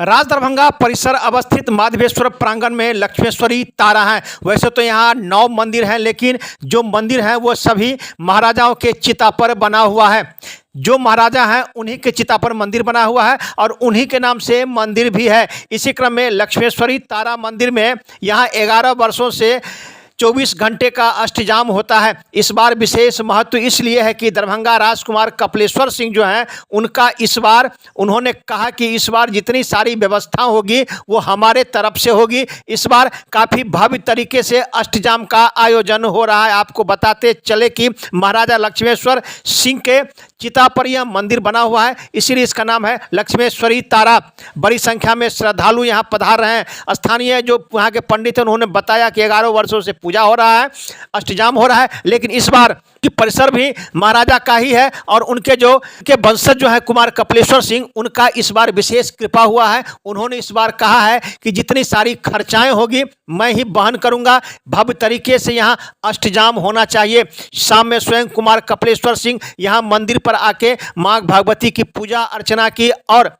राज दरभंगा परिसर अवस्थित माधवेश्वर प्रांगण में लक्ष्मेश्वरी तारा है। वैसे तो यहाँ 9 मंदिर हैं, लेकिन जो मंदिर हैं वो सभी महाराजाओं के चिता पर बना हुआ है। जो महाराजा हैं उन्हीं के चिता पर मंदिर बना हुआ है और उन्हीं के नाम से मंदिर भी है। इसी क्रम में लक्ष्मेश्वरी तारा मंदिर में यहाँ 11 वर्षों से 24 घंटे का अष्टजाम होता है। इस बार विशेष महत्व इसलिए है कि दरभंगा राजकुमार कपिलेश्वर सिंह जो हैं उनका इस बार उन्होंने कहा कि इस बार जितनी सारी व्यवस्था होगी वो हमारे तरफ से होगी। इस बार काफ़ी भव्य तरीके से अष्टजाम का आयोजन हो रहा है। आपको बताते चले कि महाराजा लक्ष्मेश्वर सिंह के चिता पर यह मंदिर बना हुआ है, इसीलिए इसका नाम है लक्ष्मेश्वरी तारा। बड़ी संख्या में श्रद्धालु यहाँ पधार रहे हैं। स्थानीय जो वहाँ के पंडित हैं उन्होंने बताया कि 11 वर्षों से पूजा हो रहा है, अष्टजाम हो रहा है, लेकिन इस बार की परिसर भी महाराजा का ही है और उनके जो के वंशज जो है कुमार कपिलेश्वर सिंह, उनका इस बार विशेष कृपा हुआ है। उन्होंने इस बार कहा है कि जितनी सारी खर्चाएं होगी मैं ही वहन करूंगा। भव्य तरीके से यहाँ अष्टजाम होना चाहिए। शाम में स्वयं कुमार कपिलेश्वर सिंह यहाँ मंदिर पर आके मां भगवती की पूजा अर्चना की और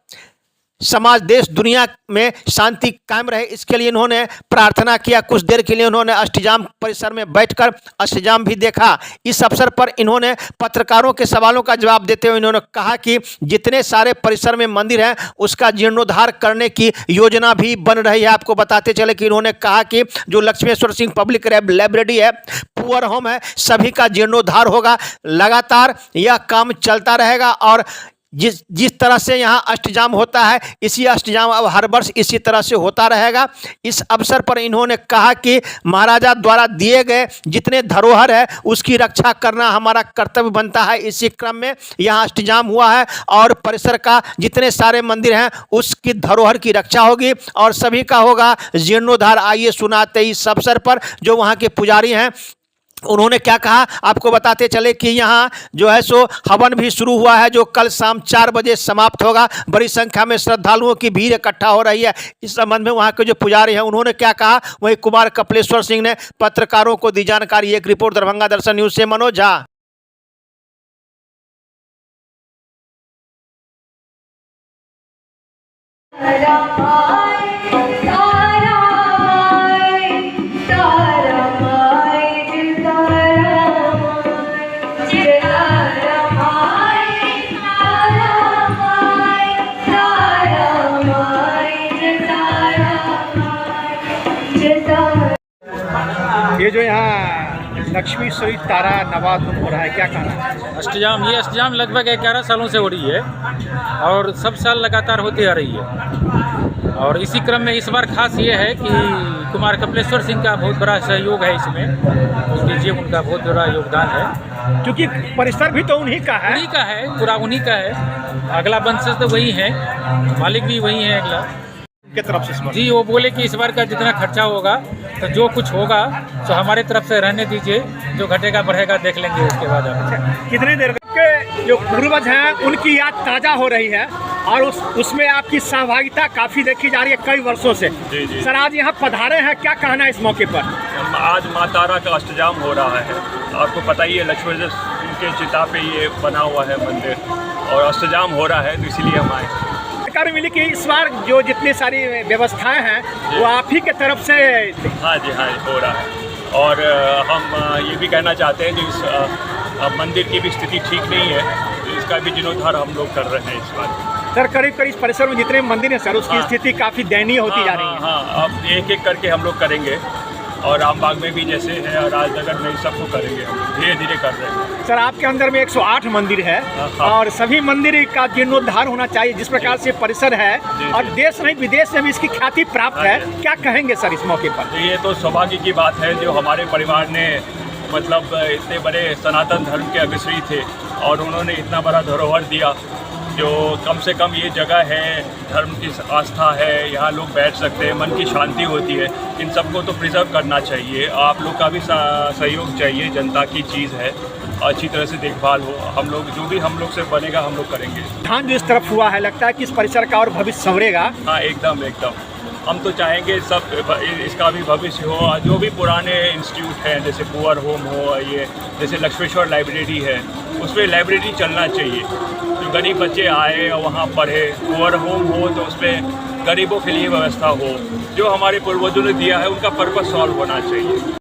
समाज देश दुनिया में शांति कायम रहे इसके लिए इन्होंने प्रार्थना किया। कुछ देर के लिए उन्होंने अष्टजाम परिसर में बैठकर अष्टजाम भी देखा। इस अवसर पर इन्होंने पत्रकारों के सवालों का जवाब देते हुए इन्होंने कहा कि जितने सारे परिसर में मंदिर हैं उसका जीर्णोद्धार करने की योजना भी बन रही है। आपको बताते चले कि इन्होंने कहा कि जो लक्ष्मेश्वर सिंह पब्लिक लाइब्रेरी है, पुअर होम है, सभी का जीर्णोद्धार होगा। लगातार यह काम चलता रहेगा और जिस तरह से यहाँ अष्टजाम होता है इसी अष्टजाम अब हर वर्ष इसी तरह से होता रहेगा। इस अवसर पर इन्होंने कहा कि महाराजा द्वारा दिए गए जितने धरोहर है उसकी रक्षा करना हमारा कर्तव्य बनता है। इसी क्रम में यहाँ अष्टजाम हुआ है और परिसर का जितने सारे मंदिर हैं उसकी धरोहर की रक्षा होगी और सभी का होगा जीर्णोद्धार। आइए सुनाते इस अवसर पर जो वहाँ के पुजारी हैं उन्होंने क्या कहा, आपको बताते चले कि यहाँ जो है सो हवन भी शुरू हुआ है जो कल शाम 4 बजे समाप्त होगा। बड़ी संख्या में श्रद्धालुओं की भीड़ इकट्ठा हो रही है। इस संबंध में वहाँ के जो पुजारी हैं उन्होंने क्या कहा, वही कुमार कपिलेश्वर सिंह ने पत्रकारों को दी जानकारी। एक रिपोर्ट दरभंगा दर्शन न्यूज से मनोज झा। ये जो यहाँ लक्ष्मेश्वरी तारा नवाधुन हो रहा है, क्या कहना है? अष्टजाम, ये अष्टजाम लगभग 11 सालों से हो रही है और सब साल लगातार होती आ रही है। और इसी क्रम में इस बार खास ये है कि कुमार कपिलेश्वर सिंह का बहुत बड़ा सहयोग है इसमें, लीजिए उनका बहुत बड़ा योगदान है क्योंकि परिसर भी तो उन्हीं का है। पूरा उन्हीं का है। अगला वंशज तो वही है, मालिक भी वही है अगला के तरफ से। जी, वो बोले कि इस बार का जितना खर्चा होगा तो जो कुछ होगा तो हमारे तरफ से रहने दीजिए, जो घटेगा बढ़ेगा देख लेंगे उसके बाद। कितने देर के जो पूर्वज हैं उनकी याद ताज़ा हो रही है और उसमें आपकी सहभागिता काफ़ी देखी जा रही है कई वर्षों से। जी। सर, आज यहाँ पधारे हैं, क्या कहना है इस मौके पर? आज माँ तारा का अष्टजाम हो रहा है। आपको पता ही है लक्ष्मेश्वर सिंह के चिता पे ये बना हुआ है मंदिर और अष्टजाम हो रहा है, तो इसीलिए हम आए। जानकारी मिली कि इस बार जो जितनी सारी व्यवस्थाएं हैं वो आप ही के तरफ से। हाँ जी, हो रहा है। और हम ये भी कहना चाहते हैं कि इस मंदिर की भी स्थिति ठीक नहीं है, तो इसका भी जीर्णोद्धार हम लोग कर रहे हैं इस बार। सर, करीब इस परिसर में जितने मंदिर हैं सर उसकी स्थिति काफ़ी दयनीय होती जा रही है। हाँ, अब एक एक करके हम लोग करेंगे और रामबाग में भी जैसे है और राजनगर में सबको करेंगे, हम धीरे धीरे कर रहे हैं। सर, आपके अंदर में 108 मंदिर है और सभी मंदिर का जीर्णोद्धार होना चाहिए जिस प्रकार से परिसर है और देश नहीं विदेश में भी इसकी ख्याति प्राप्त है। क्या कहेंगे सर इस मौके पर? ये तो सौभाग्य की बात है जो हमारे परिवार ने मतलब इतने बड़े सनातन धर्म के अग्रसरी थे और उन्होंने इतना बड़ा धरोहर दिया जो कम से कम ये जगह है, धर्म की आस्था है, यहाँ लोग बैठ सकते हैं, मन की शांति होती है। इन सबको तो प्रिजर्व करना चाहिए। आप लोग का भी सहयोग चाहिए, जनता की चीज़ है, अच्छी तरह से देखभाल हो। हम लोग जो भी हम लोग से बनेगा हम लोग करेंगे। ध्यान जो इस तरफ हुआ है, लगता है कि इस परिसर का और भविष्य संवरेगा। हाँ, एकदम। हम तो चाहेंगे सब इसका भी भविष्य हो। जो भी पुराने इंस्टीट्यूट हैं जैसे पुअर होम हो, ये जैसे लक्ष्मेश्वर लाइब्रेरी है, उसमें लाइब्रेरी चलना चाहिए, जो गरीब बच्चे आए और वहाँ पढ़े, ओवर होम हो तो उसमें गरीबों के लिए व्यवस्था हो, जो हमारे पूर्वजों ने दिया है उनका पर्पस सॉल्व होना चाहिए।